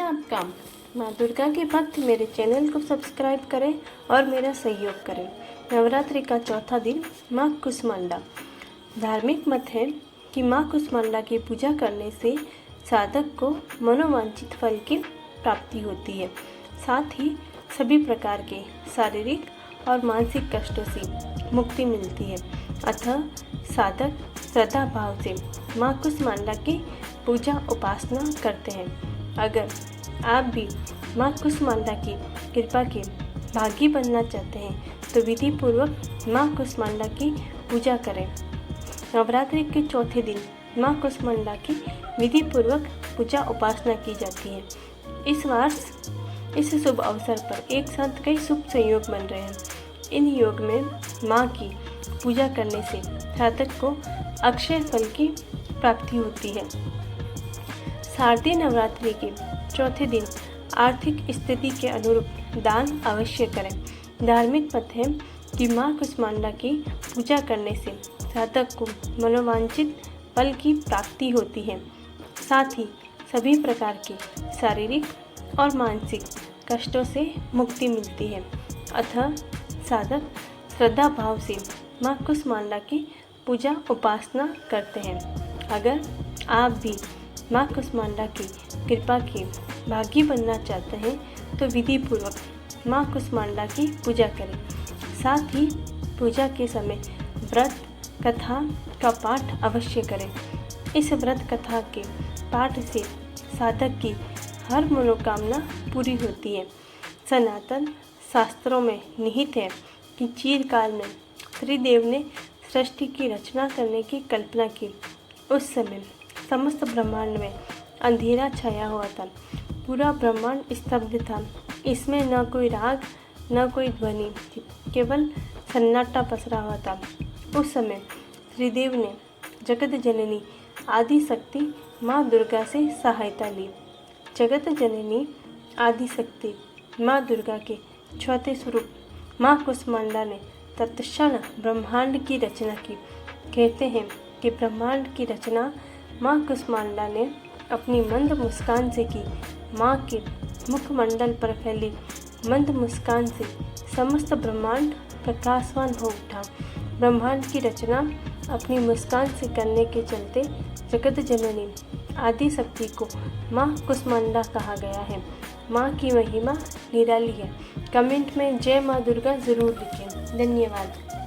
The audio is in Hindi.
आपका। माँ दुर्गा के भक्त मेरे चैनल को सब्सक्राइब करें और मेरा सहयोग करें। नवरात्रि का चौथा दिन माँ कुष्मांडा। धार्मिक मत है कि माँ कुष्मांडा की पूजा करने से साधक को मनोवांछित फल की प्राप्ति होती है, साथ ही सभी प्रकार के शारीरिक और मानसिक कष्टों से मुक्ति मिलती है। अतः साधक श्रद्धा भाव से माँ कुष्मांडा की पूजा उपासना करते हैं। अगर आप भी माँ कुष्मांडा की कृपा के भागी बनना चाहते हैं तो विधि पूर्वक माँ कुष्मांडा की पूजा करें। नवरात्रि के चौथे दिन माँ कुष्मांडा की विधि पूर्वक पूजा उपासना की जाती है। इस वर्ष इस शुभ अवसर पर एक साथ कई शुभ संयोग बन रहे हैं। इन योग में माँ की पूजा करने से साधक को अक्षय फल की प्राप्ति होती है। शारदीय नवरात्रि के चौथे दिन आर्थिक स्थिति के अनुरूप दान अवश्य करें। धार्मिक मत है कि माँ कुष्मांडा की पूजा करने से साधक को मनोवांछित फल की प्राप्ति होती है, साथ ही सभी प्रकार के शारीरिक और मानसिक कष्टों से मुक्ति मिलती है। अतः साधक श्रद्धा भाव से माँ कुष्मांडा की पूजा उपासना करते हैं। अगर आप भी माँ कुष्मांडा की कृपा के भागी बनना चाहते हैं तो विधि पूर्वक माँ कुष्मांडा की पूजा करें। साथ ही पूजा के समय व्रत कथा का पाठ अवश्य करें। इस व्रत कथा के पाठ से साधक की हर मनोकामना पूरी होती है। सनातन शास्त्रों में निहित है कि चिरकाल में त्रिदेव ने सृष्टि की रचना करने की कल्पना की। उस समय समस्त ब्रह्मांड में अंधेरा छाया हुआ था। पूरा ब्रह्मांड स्तब्ध था। इसमें न कोई राग न कोई ध्वनि थी, केवल सन्नाटा पसरा हुआ था। उस समय त्रिदेव ने जगत जननी आदि शक्ति माँ दुर्गा से सहायता ली। जगत जननी आदि शक्ति माँ दुर्गा के चौथे स्वरूप माँ कुष्मांडा ने तत्क्षण ब्रह्मांड की रचना की। कहते हैं कि ब्रह्मांड की रचना माँ कुष्मांडा ने अपनी मंद मुस्कान से की। माँ के मुखमंडल पर फैली मंद मुस्कान से समस्त ब्रह्मांड प्रकाशवान हो उठा। ब्रह्मांड की रचना अपनी मुस्कान से करने के चलते जगत जननी आदि शक्ति को माँ कुष्मांडा कहा गया है। माँ की महिमा निराली है। कमेंट में जय माँ दुर्गा ज़रूर लिखें। धन्यवाद।